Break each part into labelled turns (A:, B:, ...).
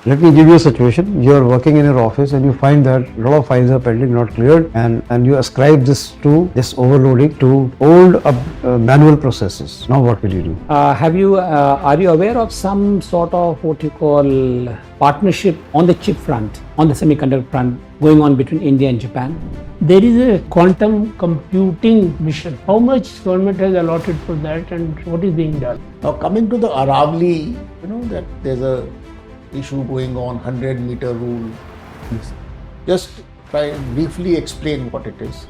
A: Let me give you a situation. You are working in your office and you find that a lot of files are pending, not cleared, and you ascribe this overloading to old manual processes. Now what will you do?
B: Are you aware of some sort of what you call partnership on the chip front, on the semiconductor front, going on between India and Japan?
C: There is a quantum computing mission. How much government has allotted for that and what is being done?
D: Now coming to the Aravali, that there's a issue going on, 100-meter rule. Just try and briefly explain what it is.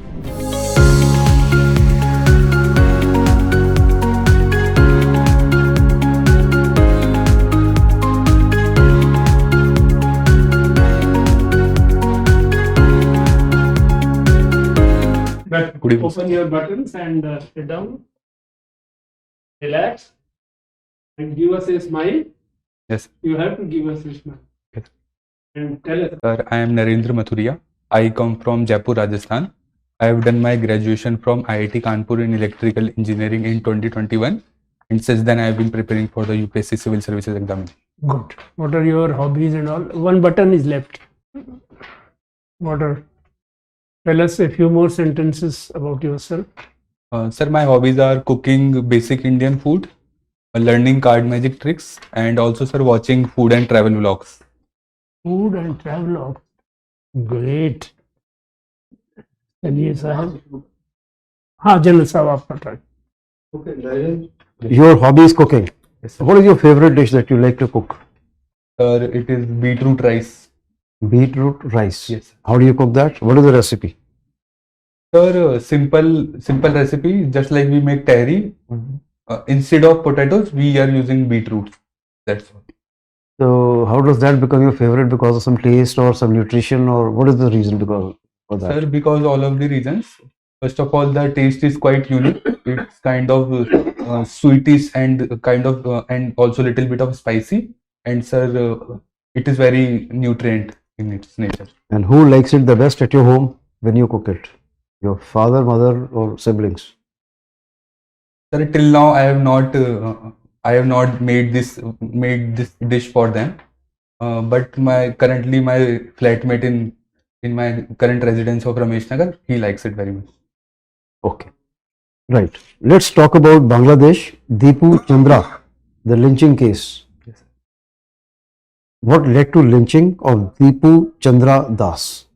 C: But open your buttons and sit down, relax, and give us a smile.
E: Yes.
C: You have to give us a smile.
E: Yes.
C: And tell us.
E: Sir, I am Narendra Mathuriya. I come from Jaipur, Rajasthan. I have done my graduation from IIT Kanpur in Electrical Engineering in 2021. And since then I have been preparing for the UPSC Civil Services examination.
C: Good. What are your hobbies and all? One button is left. What are? Tell us a few more sentences about yourself.
E: Sir, my hobbies are cooking basic Indian food, learning card magic tricks, and also, sir, watching food and travel vlogs.
C: Food and travel. Great. चलिए साहब. हाँ general साहब आपका try.
A: Okay, your hobby is cooking.
E: Yes, sir.
A: What is your favorite dish that you like to cook?
E: Sir, it is beetroot rice.
A: Beetroot rice.
E: Yes.
A: How do you cook that? What is the recipe?
E: Sir, simple recipe, just like we make tahri. Instead of potatoes, we are using beetroot. That's all.
A: So how does that become your favorite? Because of some taste or some nutrition, or what is the reason for that?
E: Sir, because all of the reasons. First of all, the taste is quite unique. It's kind of sweetish and and also little bit of spicy. And sir, it is very nutrient in its nature.
A: And who likes it the best at your home when you cook it? Your father, mother, or siblings?
E: Sir, till now I have not made this dish for them. But currently my flatmate in my current residence of Ramesh Nagar, he likes it very much.
A: Okay, right. Let's talk about Bangladesh. Deepu Chandra, the lynching case.
E: Yes.
A: What led to lynching of Deepu Chandra Das?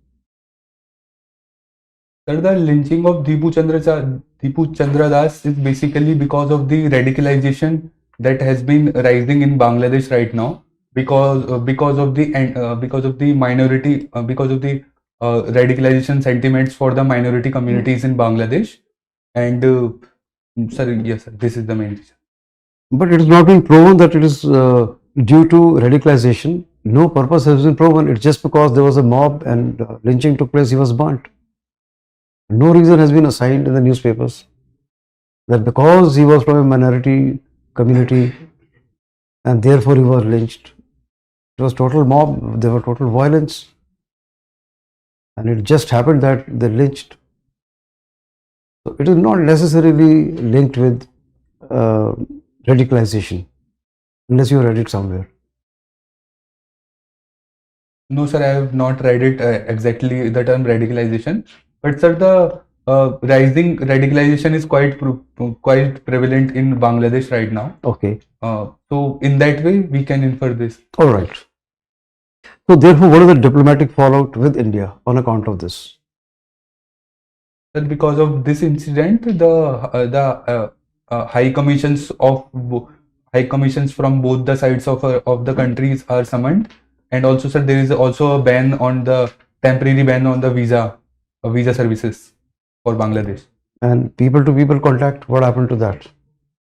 E: Sir, the lynching of Deepu Chandra Das is basically because of the radicalization that has been rising in Bangladesh right now, because of the radicalization sentiments for the minority communities in Bangladesh. And sir, yes, sir, this is the main reason.
A: But it is not being proven that it is due to radicalization. No purpose has been proven. It's just because there was a mob and lynching took place, he was burnt. No reason has been assigned in the newspapers that because he was from a minority community and therefore he was lynched. It was total mob, there were total violence, and it just happened that they lynched. So it is not necessarily linked with radicalization, unless you read it somewhere.
E: No, sir, I have not read it exactly the term radicalization. But sir, the rising radicalization is quite prevalent in Bangladesh right now.
A: Okay.
E: So in that way, we can infer this.
A: All right. So therefore, what is the diplomatic fallout with India on account of this?
E: Sir, because of this incident, the high commissions from both the sides of the countries are summoned, and also, sir, there is also a temporary ban on the visa services for Bangladesh.
A: And people-to-people contact, what happened to that?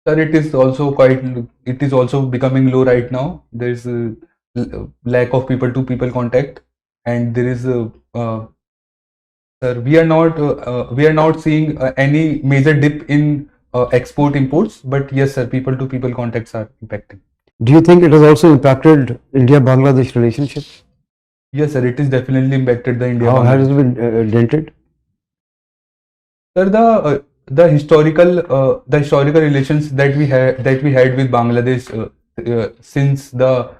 E: Sir, it is also becoming low right now. There is a lack of people-to-people contact, and there is sir, we are not seeing any major dip in export imports, but yes, sir, people-to-people contacts are impacting.
A: Do you think it has also impacted India-Bangladesh relationship?
E: Yes, sir, it is definitely impacted the India.
A: How has it been dented?
E: Sir, the historical relations that we had with Bangladesh since the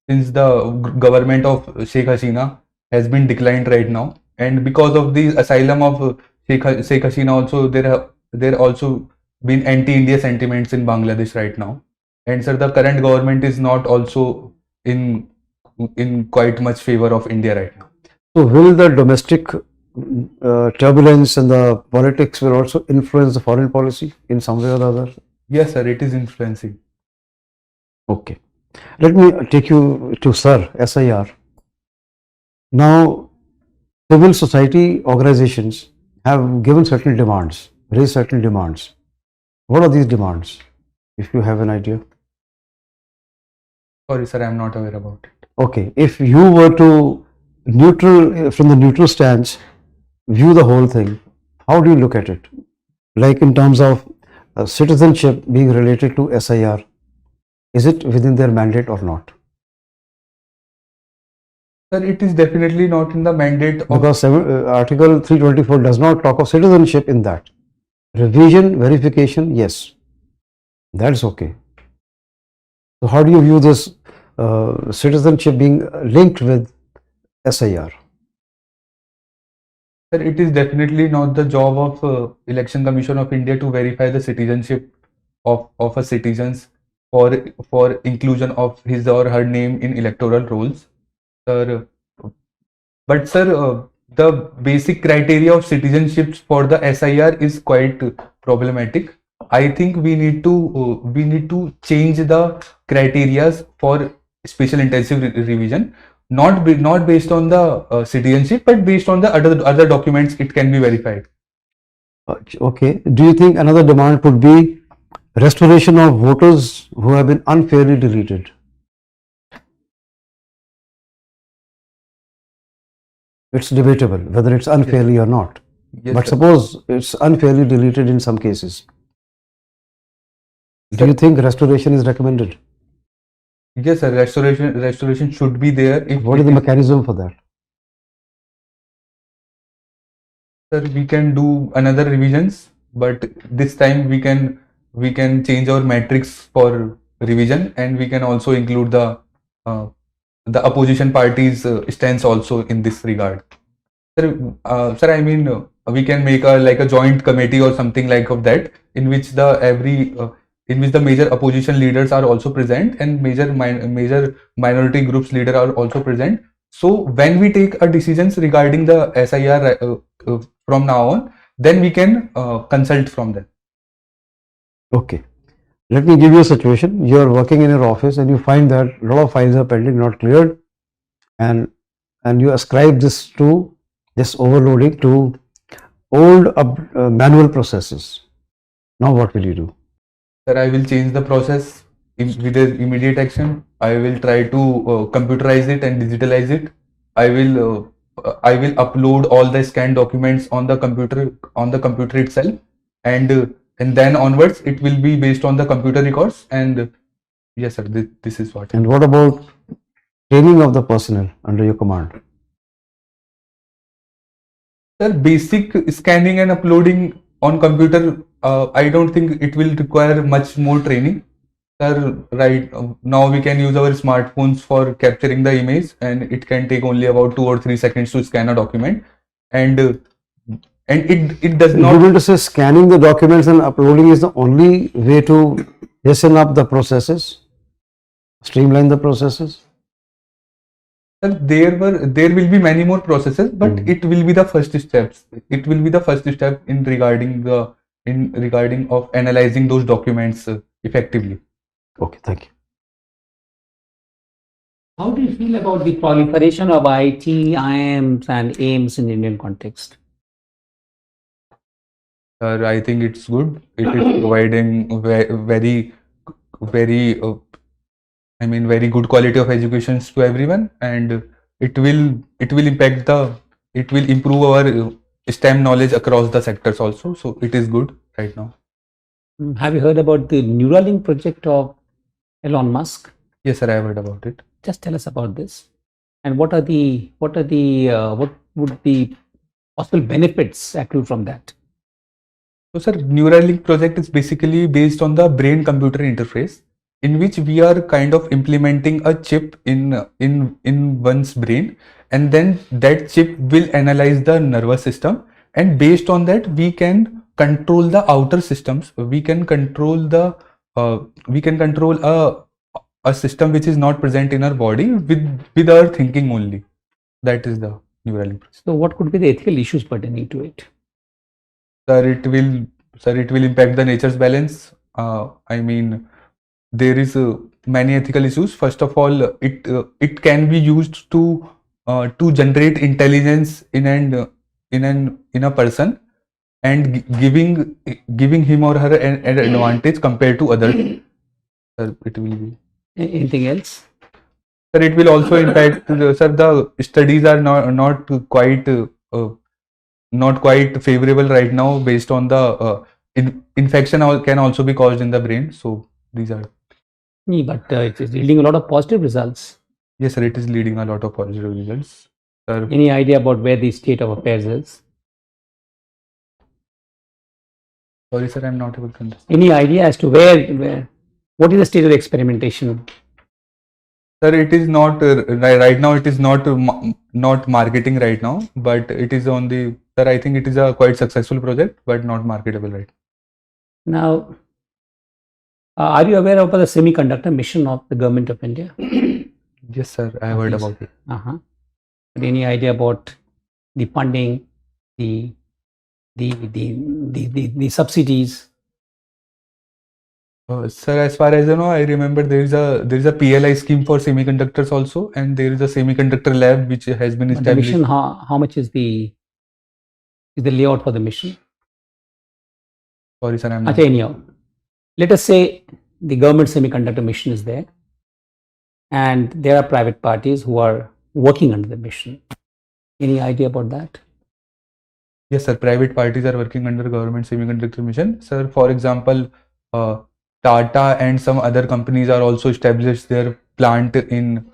E: since the government of Sheikh Hasina has been declined right now, and because of the asylum of Sheikh Hasina also, there also been anti-India sentiments in Bangladesh right now. And sir, the current government is not also in quite much favor of India right now.
A: So will the domestic turbulence and the politics will also influence the foreign policy in some way or the other?
E: Yes, sir, it is influencing.
A: Okay. Let me take you to SIR. Now, civil society organizations have given certain demands, raised certain demands. What are these demands, if you have an idea?
E: Sorry, sir, I am not aware about it.
A: Okay, if you were to from the neutral stance, view the whole thing, how do you look at it? Like in terms of citizenship being related to SIR, is it within their mandate or not?
E: Sir, it is definitely not in the mandate of.
A: Because Article 324 does not talk of citizenship in that. Revision, verification, yes, that's okay. So how do you view this citizenship being linked with SIR?
E: Sir, it is definitely not the job of Election Commission of India to verify the citizenship of a citizens for inclusion of his or her name in electoral rolls, sir. But sir, the basic criteria of citizenship for the SIR is quite problematic. I think we need to change the criteria for special intensive revision, not based on the citizenship, but based on the other documents it can be verified.
A: Okay. Do you think another demand could be restoration of voters who have been unfairly deleted? It's debatable whether it's unfairly or not.
E: Yes,
A: But
E: sir.
A: suppose it's unfairly deleted in some cases. Do you think restoration is recommended?
E: Yes, sir. Restoration should be there. If
A: What is the mechanism for that?
E: Sir, we can do another revisions, but this time we can change our metrics for revision, and we can also include the opposition party's stance also in this regard. Sir, I mean, we can make like a joint committee or something like of that, in which the major opposition leaders are also present, and major minority groups leader are also present. So when we take a decisions regarding the SIR from now on, then we can consult from them.
A: Okay. Let me give you a situation. You are working in your office and you find that a lot of files are pending, not cleared, and you ascribe this overloading to old manual processes. Now what will you do?
E: Sir, I will change the process with immediate action. I will try to computerize it and digitalize it. I will upload all the scanned documents on the computer itself, and then onwards it will be based on the computer records. And yes, sir, this is what.
A: And what about training of the personnel under your command?
E: Sir, basic scanning and uploading on computer, I don't think it will require much more training. Sir, right now we can use our smartphones for capturing the image, and it can take only about 2 or 3 seconds to scan a document, and it does not.
A: You mean to say scanning the documents and uploading is the only way to hasten up the processes, streamline the processes?
E: Sir, there will be many more processes, but it will be the first steps. It will be the first step in regarding of analyzing those documents effectively.
A: Okay, thank you.
B: How do you feel about the proliferation of IT, IIMs and AIMs in Indian context?
E: Sir, I think it's good. It is providing very very good quality of education to everyone, and it will improve our STEM knowledge across the sectors also. So it is good right now.
B: Have you heard about the Neuralink project of Elon Musk?
E: Yes, sir, I have heard about it.
B: Just tell us about this, and what would the possible benefits accrue from that?
E: So, sir, Neuralink project is basically based on the brain-computer interface. in which we are kind of implementing a chip in one's brain, and then that chip will analyze the nervous system, and based on that we can control the outer systems. We can control a system which is not present in our body with our thinking only. That is the neural process.
B: So what could be the ethical issues pertaining to it?
E: Sir, it will impact the nature's balance. I mean, there is many ethical issues. First of all, it can be used to generate intelligence in a person, and giving him or her an advantage compared to others. Sir, it will be.
B: Anything else?
E: Sir, it will also impact. Sir, the studies are not quite favorable right now, based on the infection can also be caused in the brain. So these are.
B: But it is yielding a lot of positive results.
E: Yes, sir, it is leading a lot of positive results. Sir,
B: Any idea about where the state of affairs is?
E: sorry, sir, I'm not able to understand.
B: Any idea as to what is the state of the experimentation?
E: Sir, it is not right now. It is not marketing right now, but it is on the. Sir, I think it is a quite successful project, but not marketable right
B: Now, are you aware of the semiconductor mission of the government of India?
E: now. Yes, sir, I have heard
B: Yes.
E: about it.
B: But any idea about the funding, the subsidies?
E: Sir, as far as I know, I remember there is a PLI scheme for semiconductors also, and there is a semiconductor lab which has been
B: But the
E: established.
B: mission, how much is the layout for the mission?
E: Sorry, sir, I'm not.
B: Anyhow, let us say the government semiconductor mission is there, and there are private parties who are working under the mission. Any idea about that?
E: Yes, sir. Private parties are working under government semiconductor mission. Sir, for example, Tata and some other companies are also established their plant in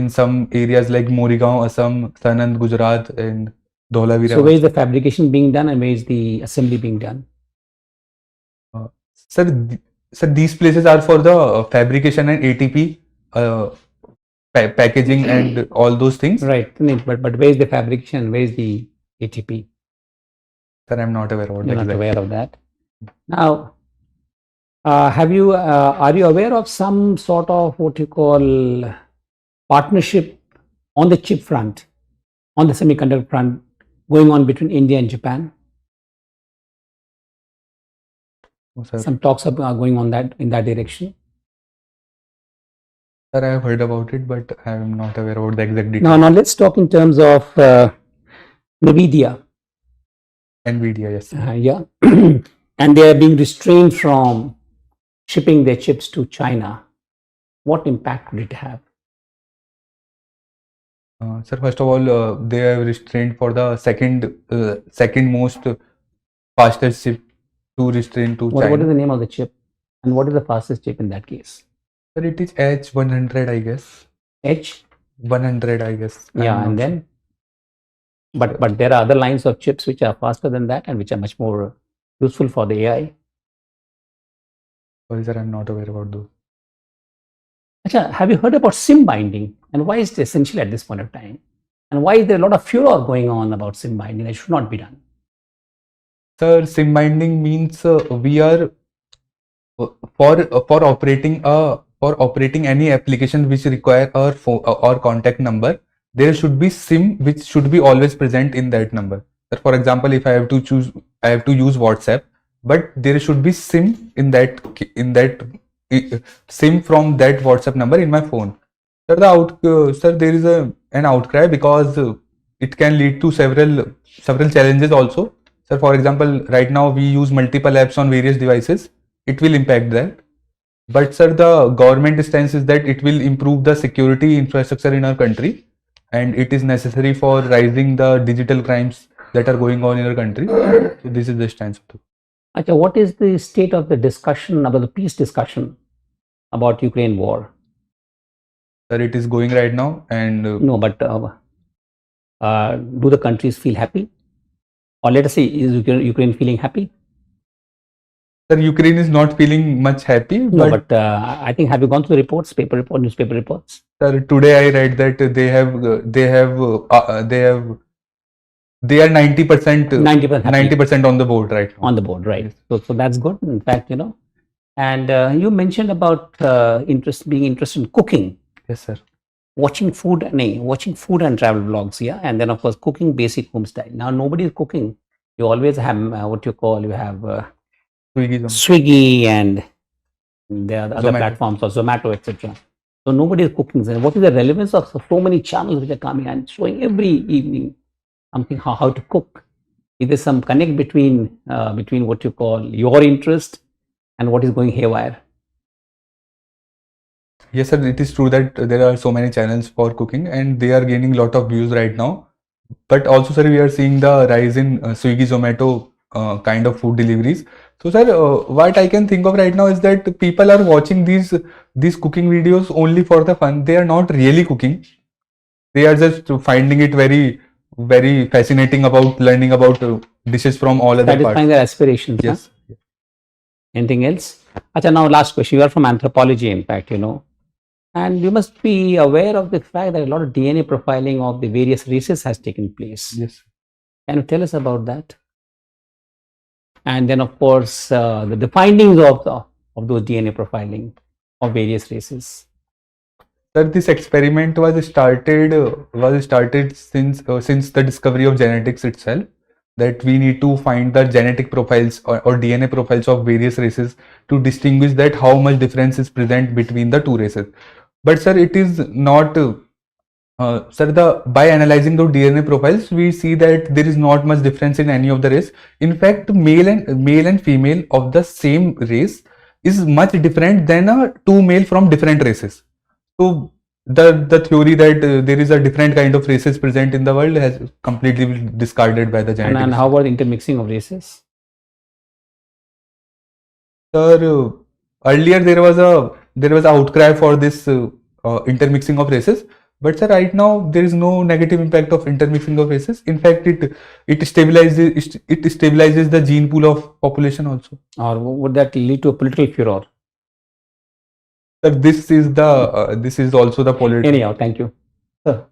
E: some areas like Morigaon, Assam, Sanand, Gujarat, and Dholavira.
B: So where is the fabrication being done and where is the assembly being done?
E: Sir, these places are for the fabrication and ATP, packaging and all those things.
B: Right, but where is the fabrication? Where is the ATP?
E: Sir, I'm not aware of
B: You're
E: that.
B: not aware of that. Now, are you aware of some sort of what you call partnership on the chip front, on the semiconductor front, going on between India and Japan?
E: Oh, sir.
B: Some talks are going on in that direction.
E: Sir, I have heard about it, but I am not aware about the exact details.
B: Now let's talk in terms of NVIDIA.
E: NVIDIA, yes.
B: Yeah, and they are being restrained from shipping their chips to China. What impact would it have?
E: Sir, first of all, they are restrained for the second most fastest chip to restrain to
B: What
E: China.
B: is the name of the chip, and what is the fastest chip in that case?
E: Sir, it is H100, I guess.
B: H100,
E: I guess.
B: yeah, and then, but there are other lines of chips which are faster than that and which are much more useful for the AI.
E: Sorry, sir, I'm not aware about those.
B: Achha, have you heard about SIM binding, and why is it essential at this point of time? And why is there a lot of furor going on about SIM binding that should not be done?
E: Sir, SIM binding means we are for operating any application which require our phone or contact number. There should be SIM which should be always present in that number. Sir, for example, if I have to use WhatsApp, but there should be SIM in that SIM from that WhatsApp number in my phone. Sir, sir, there is an outcry because it can lead to several challenges also. Sir, for example, right now we use multiple apps on various devices. It will impact that. But sir, the government stance is that it will improve the security infrastructure in our country, and it is necessary for rising the digital crimes that are going on in our country. So this is the stance.
B: Achha, what is the state of the discussion about the peace discussion about Ukraine war?
E: Sir, it is going right now, and
B: no, but do the countries feel happy? Or let us say, is Ukraine feeling happy?
E: Sir, Ukraine is not feeling much happy,
B: No, but I think, have you gone through the reports, paper report, newspaper reports?
E: sir, today I read that they are 90%
B: 90% happy
E: 90% on the board right now.
B: on the board, right?
E: Yes.
B: So that's good. In fact, and you mentioned about being interested in cooking,
E: Yes, sir.
B: watching food and travel vlogs, yeah, and then of course cooking basic home style. Now nobody is cooking. You always have you have
E: Swiggy, Zomato.
B: Swiggy and there are other
E: Zomato.
B: platforms or Zomato, etc. So nobody is cooking. So what is the relevance of so many channels which are coming and showing every evening something how to cook? Is there some connect between what you call your interest and what is going haywire?
E: Yes, sir. It is true that there are so many channels for cooking, and they are gaining lot of views right now. But also, sir, we are seeing the rise in Swiggy, Zomato kind of food deliveries. So, sir, what I can think of right now is that people are watching these cooking videos only for the fun. They are not really cooking. They are just finding it very, very fascinating about learning about dishes from all other parts.
B: Satisfying their aspirations.
E: Yes.
B: Huh? Anything else? Acha, now last question. You are from Anthropology, in fact, and you must be aware of the fact that a lot of DNA profiling of the various races has taken place.
E: Yes.
B: Can you tell us about that? And then, of course, the findings of those DNA profiling of various races.
E: Sir, this experiment was started since the discovery of genetics itself. That we need to find the genetic profiles or DNA profiles of various races to distinguish that how much difference is present between the two races. But sir, it is not. Sir, by analyzing the DNA profiles, we see that there is not much difference in any of the race. In fact, male and female of the same race is much different than two male from different races. So the theory that there is a different kind of races present in the world has completely been discarded by the genetics.
B: And how about intermixing of races?
E: Sir, earlier there was a outcry for this intermixing of races, but sir, right now there is no negative impact of intermixing of races. In fact, it stabilizes the gene pool of population also.
B: Or would that lead to a political furor?
E: Sir, this is also the polity.
B: Anyhow, thank you. Sir.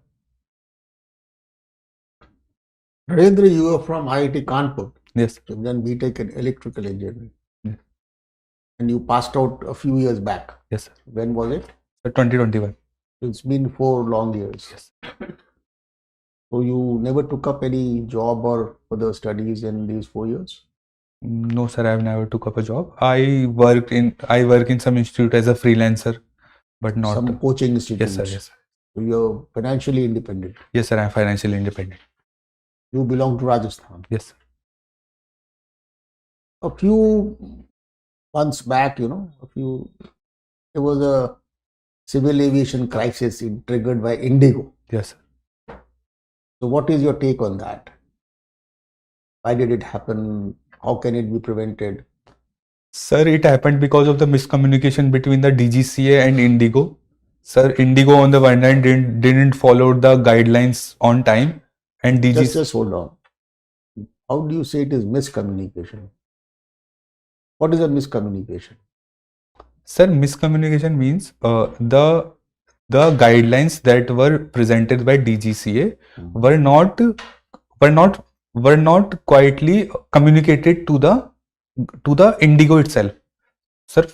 D: Narendra, you are from IIT Kanpur.
E: Yes.
D: You've done BTech in electrical engineering.
E: Yes.
D: And you passed out a few years back.
E: Yes, sir.
D: When was it?
E: 2021.
D: It's been 4 long years.
E: Yes.
D: So you never took up any job or further studies in these 4 years?
E: No, sir, I have never took up a job. I work in some institute as a freelancer, but not
D: some coaching institutes.
E: Yes, sir. Yes, sir.
D: So you're financially independent.
E: Yes, sir. I am financially independent.
D: You belong to Rajasthan.
E: Yes, sir.
D: A few months back, there was a civil aviation crisis triggered by Indigo.
E: Yes, sir.
D: So what is your take on that? Why did it happen? How can it be prevented?
E: Sir, it happened because of the miscommunication between the DGCA and Indigo. Sir, Indigo on the one hand didn't follow the guidelines on time, and DGCA.
D: Just hold on. How do you say it is miscommunication? What is a miscommunication?
E: Sir, miscommunication means the guidelines that were presented by DGCA were not quietly communicated to the Indigo itself. Sir,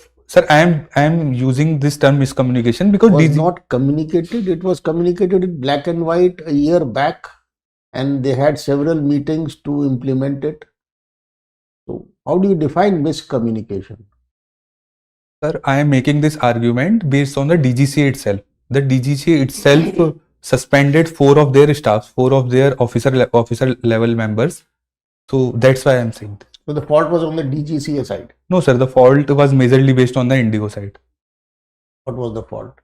E: I am using this term miscommunication because
D: it was not communicated. It was communicated in black and white a year back, and they had several meetings to implement it. So how do you define miscommunication?
E: Sir, I am making this argument based on the DGCA itself. The DGCA itself suspended 4 of their staffs, 4 of their officer level members. So that's why I am saying this.
D: So the fault was on the DGCA side?
E: No, sir. The fault was majorly based on the Indigo side.
D: What was the fault?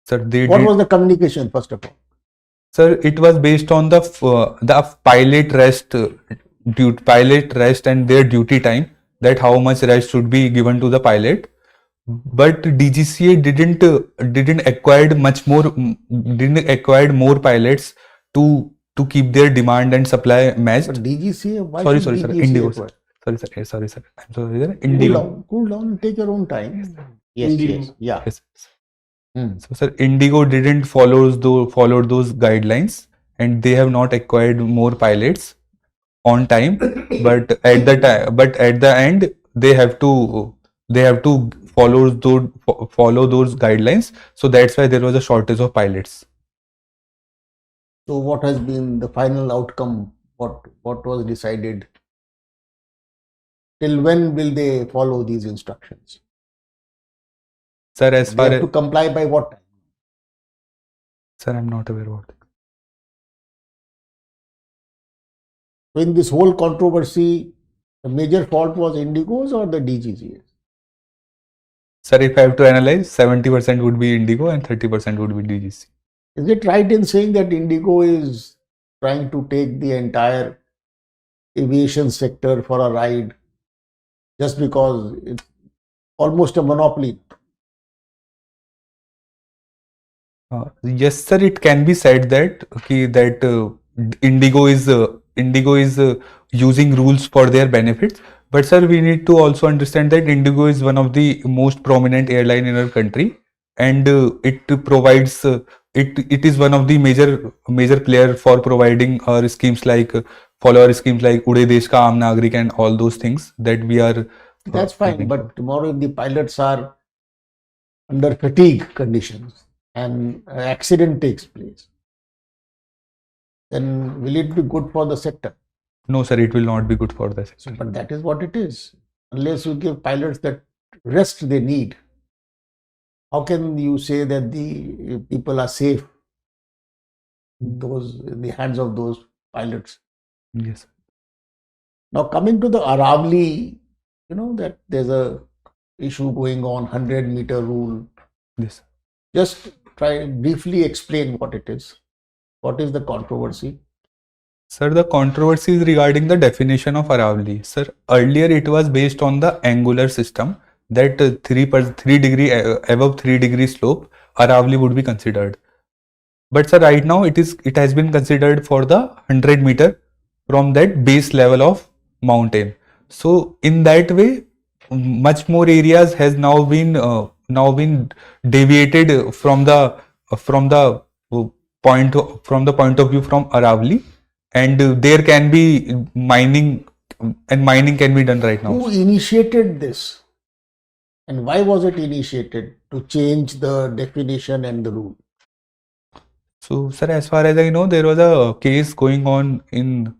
E: Sir,
D: what was the communication, first of all?
E: Sir, it was based on the pilot rest and their duty time, that how much rest should be given to the pilot. But DGCA didn't acquire more pilots to keep their demand and supply matched.
D: But DGCA, why
E: sorry,
D: should
E: sir,
D: DGCA
E: Indigo.
D: acquire?
E: sorry, sir. Sorry, sir. I'm sorry, sir.
D: Cool
E: Indigo.
D: down, cool down, take your own time. Yes,
C: Indigo.
D: yes, yeah.
E: Yes.
D: Hmm.
E: So, sir, Indigo didn't follow those guidelines, and they have not acquired more pilots on time. But at the end, they have to follow those guidelines. So that's why there was a shortage of pilots.
D: So what has been the final outcome? What was decided? Till when will they follow these instructions?
E: Sir, as
D: They
E: far
D: have
E: as
D: to comply by what time?
E: sir, I'm not aware about it.
D: So in this whole controversy, the major fault was Indigo's or the DGCS?
E: Sir, if I have to analyze, 70% would be Indigo and 30% would be DGC.
D: Is it right in saying that Indigo is trying to take the entire aviation sector for a ride just because it's almost a monopoly?
E: Yes, sir. It can be said that Indigo is using rules for their benefits. But sir, we need to also understand that Indigo is one of the most prominent airline in our country, and it provides it is one of the major player for providing our schemes like follow our schemes like Ude Desh Ka Aam Nagrik and all those things that we are.
D: That's fine,
E: having.
D: but tomorrow if the pilots are under fatigue conditions and an accident takes place, then will it be good for the sector?
E: No, sir, it will not be good for the sector.
D: But that is what it is. Unless you give pilots that rest they need, how can you say that the people are safe in the hands of those pilots?
E: Yes, sir.
D: Now coming to the Aravali, you know that there's a issue going on, 100-meter rule.
E: Yes, sir.
D: Just try briefly explain what it is. What is the controversy?
E: Sir, the controversy is regarding the definition of Aravali. Sir, earlier it was based on the angular system that 3 degree above 3 degree slope Aravali would be considered. But sir, right now it has been considered for the 100-meter from that base level of mountain. So in that way, much more areas has now been deviated from the point of view from Aravali, and there can be mining, and mining can be done right now.
D: Who initiated this? And why was it initiated to change the definition and the rule?
E: So, sir, as far as I know, there was a case going on in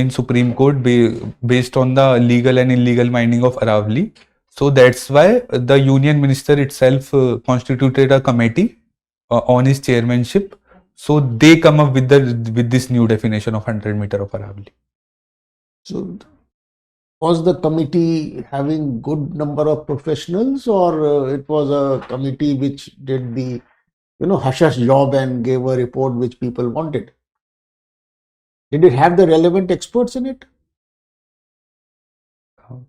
E: Supreme Court based on the legal and illegal mining of Aravali. So that's why the Union Minister itself constituted a committee on his chairmanship. So they come up with this new definition of 100-meter of Aravali.
D: So was the committee having good number of professionals, or it was a committee which did the hush-hush job and gave a report which people wanted? Did it have the relevant experts in it?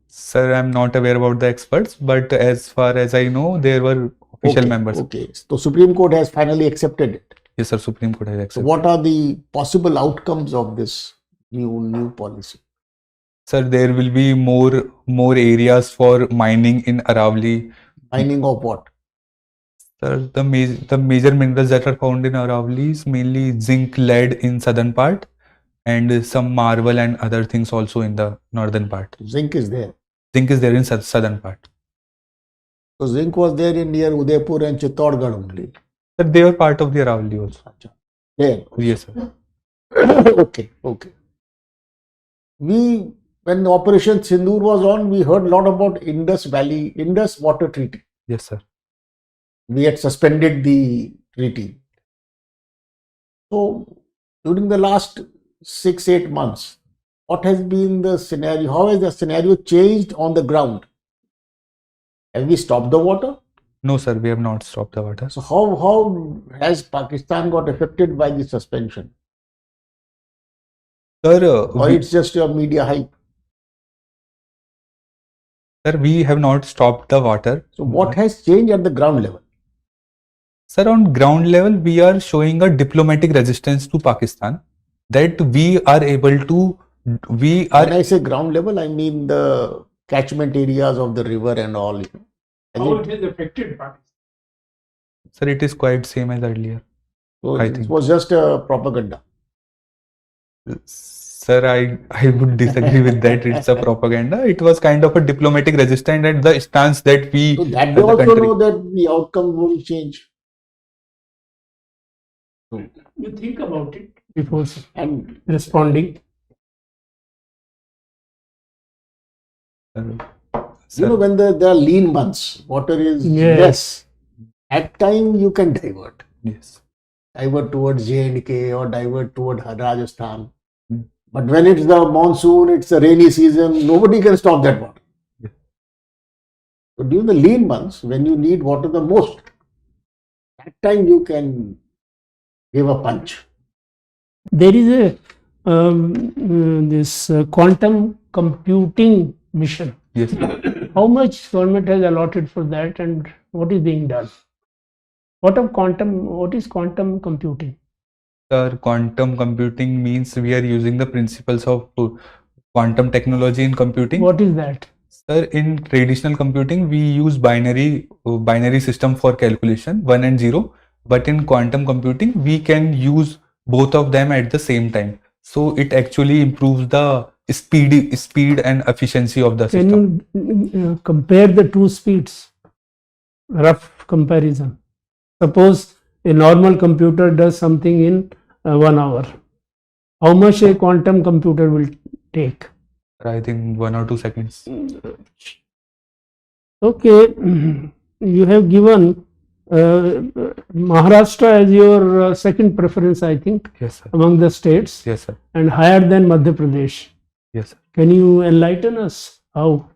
E: Sir, I'm not aware about the experts, but as far as I know, there were official members.
D: Okay, so Supreme Court has finally accepted it.
E: Yes, sir, Supreme Court has
D: So
E: accepted.
D: what are the possible outcomes of this new policy?
E: Sir, there will be more areas for mining in Aravali.
D: Mining of what?
E: Sir, the major minerals that are found in Aravali is mainly zinc, lead in southern part, and some marble and other things also in the northern part.
D: Zinc is there.
E: Zinc is there in southern part.
D: So zinc was there in near Udaipur and Chittorgarh only.
E: Sir, they were part of the Aravali also.
D: There.
E: Yes, sir.
D: Okay. When Operation Sindoor was on, we heard a lot about Indus Water Treaty.
E: Yes, sir.
D: We had suspended the treaty. So during the last 6-8 months, what has been the scenario? How has the scenario changed on the ground? Have we stopped the water?
E: No, sir, we have not stopped the water.
D: So how has Pakistan got affected by the suspension?
E: Sir,
D: Or it's just a media hype?
E: Sir, we have not stopped the water.
D: So what has changed at the ground level?
E: Sir, on ground level, we are showing a diplomatic resistance to Pakistan, that we are able to we
D: When
E: are,
D: I say ground level, I mean the catchment areas of the river and all. Has
C: How
D: it-
C: it has affected Pakistan?
E: sir, it is quite same as earlier.
D: so
E: I
D: it
E: think.
D: was just a propaganda.
E: Sir, I would disagree with that. It's a propaganda. It was kind of a diplomatic resistance and the stance that we
D: So that
E: as
D: they
E: a
D: also
E: country.
D: know that the outcome won't change.
C: You think about it before
D: And
C: responding.
E: Sir,
D: when there are lean months, water is
C: Yes.
D: less. At time you can divert
E: yes.
D: towards J&K or divert toward Rajasthan.
E: Hmm.
D: But when it's the monsoon, it's the rainy season, nobody can stop that water.
E: Yeah.
D: So during the lean months, when you need water the most, that time you can give a punch.
C: There is a this quantum computing mission.
E: Yes.
C: How much government has allotted for that, and what is being done? What is quantum computing?
E: Sir, quantum computing means we are using the principles of quantum technology in computing.
C: What is that?
E: Sir, in traditional computing, we use binary system for calculation, 1 and 0. But in quantum computing, we can use both of them at the same time. So it actually improves the speed and efficiency of the system.
C: Can you compare the two speeds? Rough comparison. Suppose a normal computer does something in 1 hour. How much a quantum computer will take?
E: I think 1 or 2 seconds.
C: Okay, you have given Maharashtra as your second preference, I think,
E: Yes, sir.
C: among the states,
E: Yes, sir.
C: and higher than Madhya Pradesh.
E: Yes, sir.
C: Can you enlighten us how?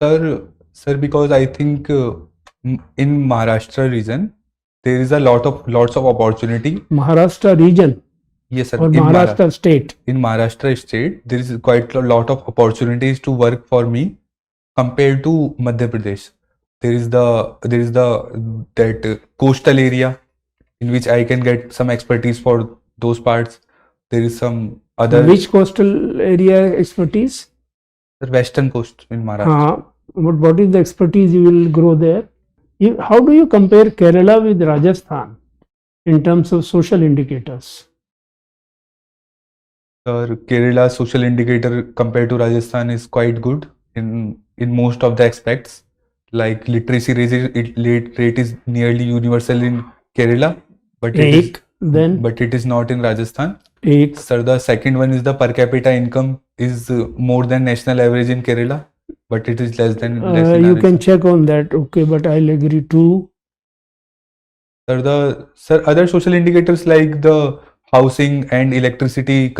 E: Sir, because I think in Maharashtra region there is lots of opportunity.
C: Maharashtra region
E: Yes, sir.
C: or
E: In
C: Maharashtra state?
E: in Maharashtra state, there is quite a lot of opportunities to work for me compared to Madhya Pradesh. There is that coastal area in which I can get some expertise for those parts. There is some other
C: Which coastal area expertise?
E: western coast in Maharashtra.
C: What is the expertise you will grow there? How do you compare Kerala with Rajasthan in terms of social indicators?
E: Kerala social indicator compared to Rajasthan is quite good in most of the aspects. Like literacy rate is nearly universal in Kerala, but it is not in Rajasthan. Sir, the second one is the per capita income is more than national average in Kerala, but it is less in
C: You can
E: Rajasthan.
C: check on that. Okay, but I'll agree too.
E: Sir, other social indicators like the housing and electricity,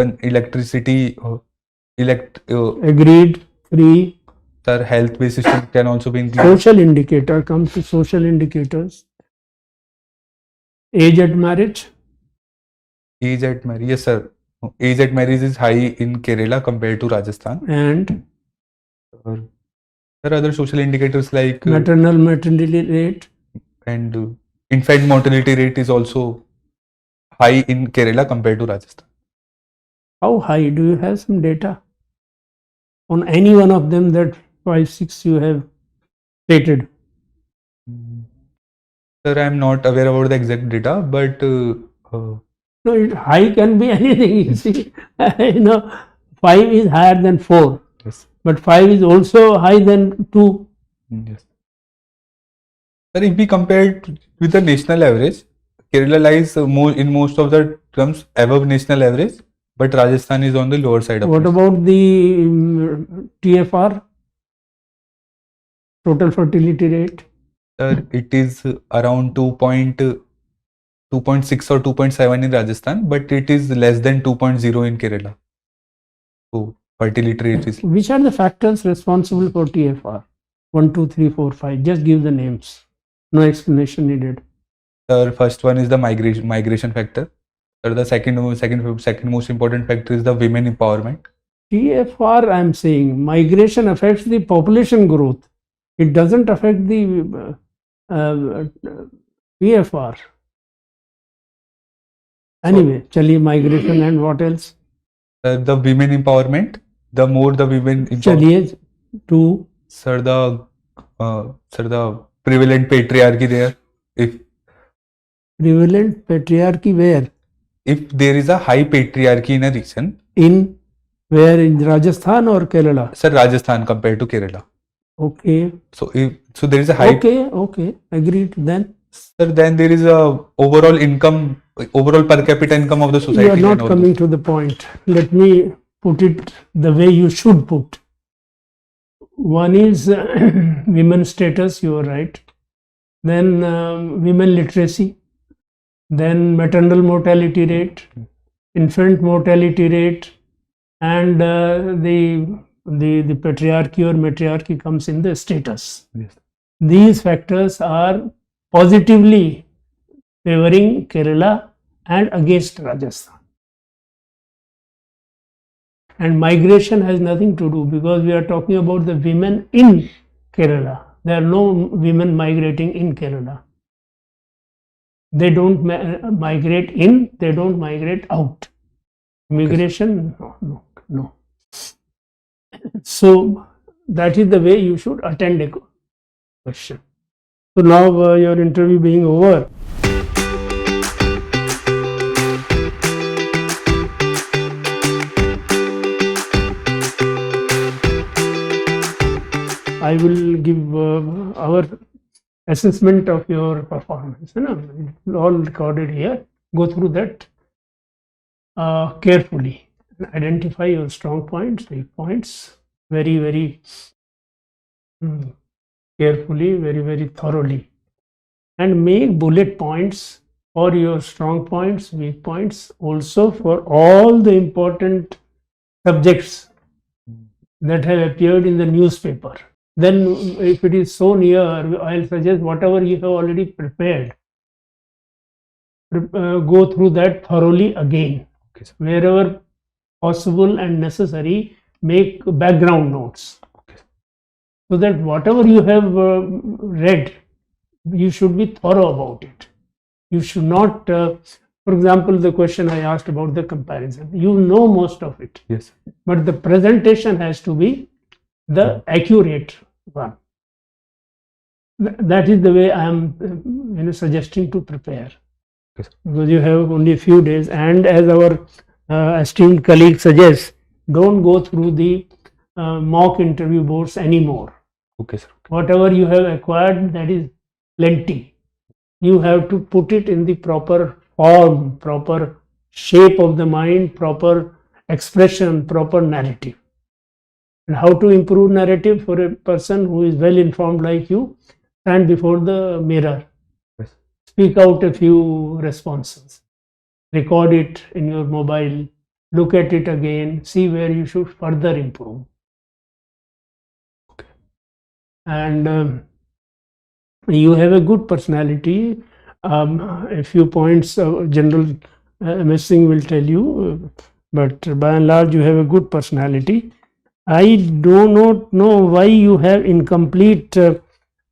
C: Agreed. Free.
E: sir, health-based system can also be included.
C: Social indicator comes to social indicators. Age at marriage.
E: Age at marriage, yes, sir. Age at marriage is high in Kerala compared to Rajasthan.
C: And
E: There are other social indicators like
C: maternal mortality rate.
E: and infant mortality rate is also high in Kerala compared to Rajasthan.
C: How high? Do you have some data on any one of them? That 5, 6 you have stated.
E: Sir, I am not aware about the exact data, but
C: No, high can be anything. You see, 5 is higher than 4,
E: yes,
C: but 5 is also higher than 2.
E: yes. Sir, if we compare it with the national average, Kerala lies in most of the terms above national average, but Rajasthan is on the lower side of
C: What
E: it.
C: about the TFR, total fertility rate?
E: Sir, it is around 2.6 or 2.7 in Rajasthan, but it is less than 2.0 in Kerala. So fertility rate is.
C: Which are the factors responsible for TFR? 1, 2, 3, 4, 5. Just give the names. No explanation needed.
E: The first one is the migration factor. Sir, the second most important factor is the women empowerment.
C: TFR, I am saying, migration affects the population growth. It doesn't affect the TFR. Anyway, chaliye migration and what else?
E: The women empowerment. The more the women
C: Chaliye to
E: sir, the prevalent patriarchy there.
C: prevalent patriarchy where?
E: If there is a high patriarchy in a region,
C: In where, in Rajasthan or Kerala?
E: sir, Rajasthan compared to Kerala.
C: Okay.
E: So there is a high.
C: Okay. Agreed. Then
E: Sir, then there is a overall income, overall per capita income of the society.
C: you are not
E: and all
C: coming to the point. Let me put it the way you should put. One is women status, you are right. Then women literacy. Then maternal mortality rate, infant mortality rate, and the patriarchy or matriarchy comes in the status.
E: Yes.
C: These factors are positively favoring Kerala and against Rajasthan. And migration has nothing to do, because we are talking about the women in Kerala. There are no women migrating in Kerala. They don't migrate in, they don't migrate out. Migration, no. So that is the way you should attend a question. So now your interview being over, I will give our assessment of your performance. It's all recorded here. Go through that carefully. Identify your strong points, weak points, very carefully, very thoroughly, and make bullet points for your strong points, weak points, also for all the important subjects that have appeared in the newspaper. Then if it is so near, I'll suggest whatever you have already prepared, go through that thoroughly again.
E: Okay, sir.
C: Wherever possible and necessary, make background notes.
E: Okay.
C: So that whatever you have read, you should be thorough about it. You should not, for example, the question I asked about the comparison, you know most of it.
E: Yes.
C: But the presentation has to be the accurate one. That is the way I am suggesting to prepare.
E: Yes.
C: Because you have only a few days, and as our esteemed colleague suggests, don't go through the mock interview boards anymore.
E: Okay, sir.
C: Whatever you have acquired, that is plenty. You have to put it in the proper form, proper shape of the mind, proper expression, proper narrative. And how to improve narrative for a person who is well informed like you? Stand before the mirror.
E: Yes.
C: Speak out a few responses. Record it in your mobile. Look at it again. See where you should further improve.
E: Okay.
C: And you have a good personality. A few points General MS Singh will tell you, but by and large you have a good personality. I do not know why you have incomplete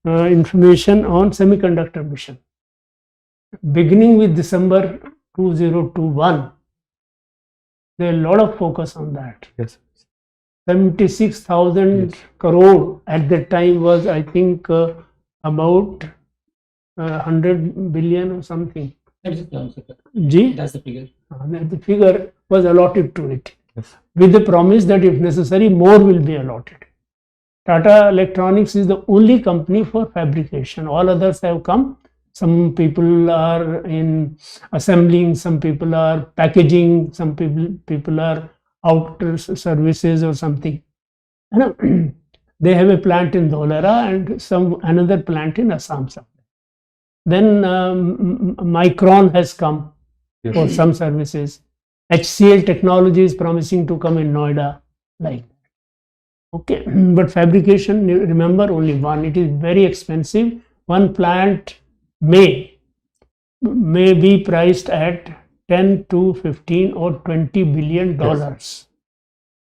C: information on semiconductor mission. Beginning with December 2021, there is a lot of focus on that.
E: Yes.
C: 76,000
E: Yes.
C: crore at that time was, I think, about 100 billion or something.
B: That's the figure.
C: The figure was allotted to it,
E: Yes.
C: with the promise that if necessary, more will be allotted. Tata Electronics is the only company for fabrication. All others have come. Some people are in assembling, some people are packaging, some people are out services or something. They have a plant in Dholera and another plant in Assam. Then Micron has come
E: Yes.
C: for some services. HCL Technology is promising to come in Noida, like that. Okay, but fabrication, remember, only one. It is very expensive. One plant may be priced at 10 to 15 or 20 billion dollars.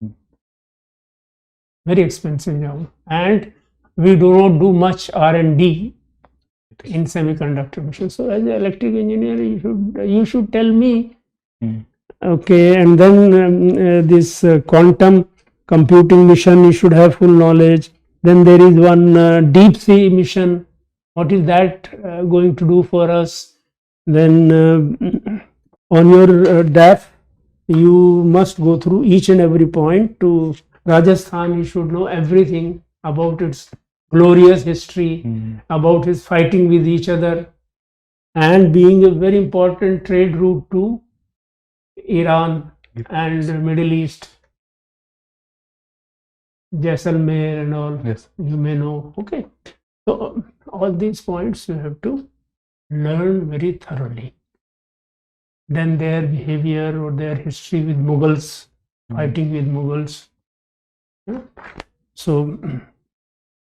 E: Yes.
C: Very expensive job, and we do not do much R&D in semiconductor mission. So as an electric engineer, you should tell me Okay, and then this quantum computing mission, you should have full knowledge. Then there is one deep sea mission. What is that going to do for us? Then on your DAF, you must go through each and every point. To Rajasthan, you should know everything about its glorious history, about his fighting with each other, and being a very important trade route to Iran and the Middle East, Jaisalmer and all,
E: Yes.
C: you may know. Okay, so all these points you have to learn very thoroughly. Then their behavior or their history with Mughals, fighting with Mughals. Yeah. So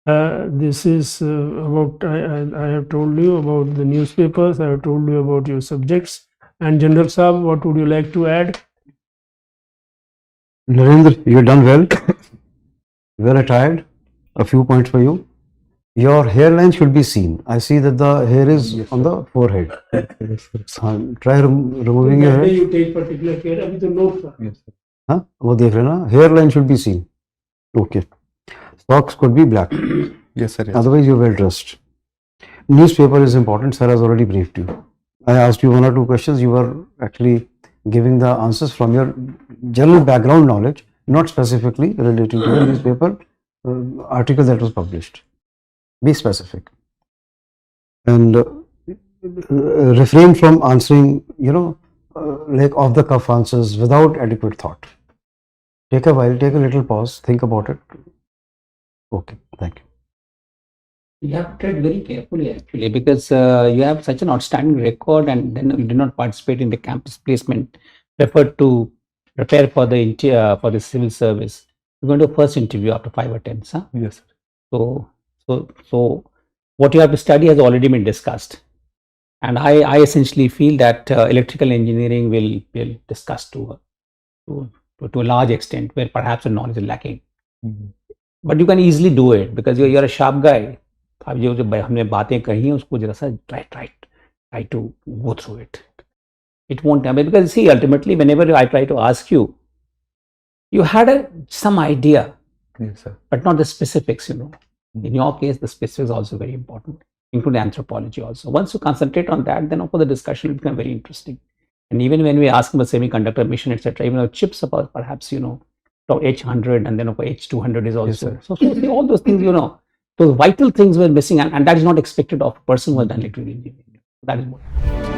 C: this is about, I have told you about the newspapers, I have told you about your subjects. And General Saab, what would you like to add?
A: Narendra, you've done well. Well attired. A few points for you. Your hairline should be seen. I see that the hair is on the forehead. Try removing your hair.
C: You take particular care. अभी तो note था.
E: Yes, sir.
A: हाँ, वो देख रहे ना. Hairline should be seen. Okay. Socks could be black.
E: Yes, sir. Yes.
A: Otherwise, you're well dressed. Newspaper is important. Sir has already briefed you. I asked you one or two questions. You were actually giving the answers from your general background knowledge, not specifically relating to the newspaper article that was published. Be specific. And refrain from answering, like off the cuff answers without adequate thought. Take a while, take a little pause, think about it. Okay, thank you.
B: You have to tread very carefully actually, because you have such an outstanding record, and then you did not participate in the campus placement, preferred to prepare for the civil service. You're going to a first interview after 5 attempts, huh?
E: Yes, sir.
B: So what you have to study has already been discussed, and I essentially feel that electrical engineering will discuss to a large extent where perhaps the knowledge is lacking. But you can easily do it because you're a sharp guy. अब जो हमने बातें कही हैं उसको जरा सा try to go through it. It won't happen because see, ultimately whenever I try to ask you, you had some idea.
E: Yes, sir.
B: But not the specifics, In your case, the specifics are also very important, including anthropology also. Once you concentrate on that, then of course the discussion will become very interesting. And even when we ask about semiconductor mission, etc., even chips about perhaps, H100 and then H200 is also.
E: Yes,
B: so see, all those things, those vital things were missing, and that is not expected of a person who has done electrical engineering. That is what.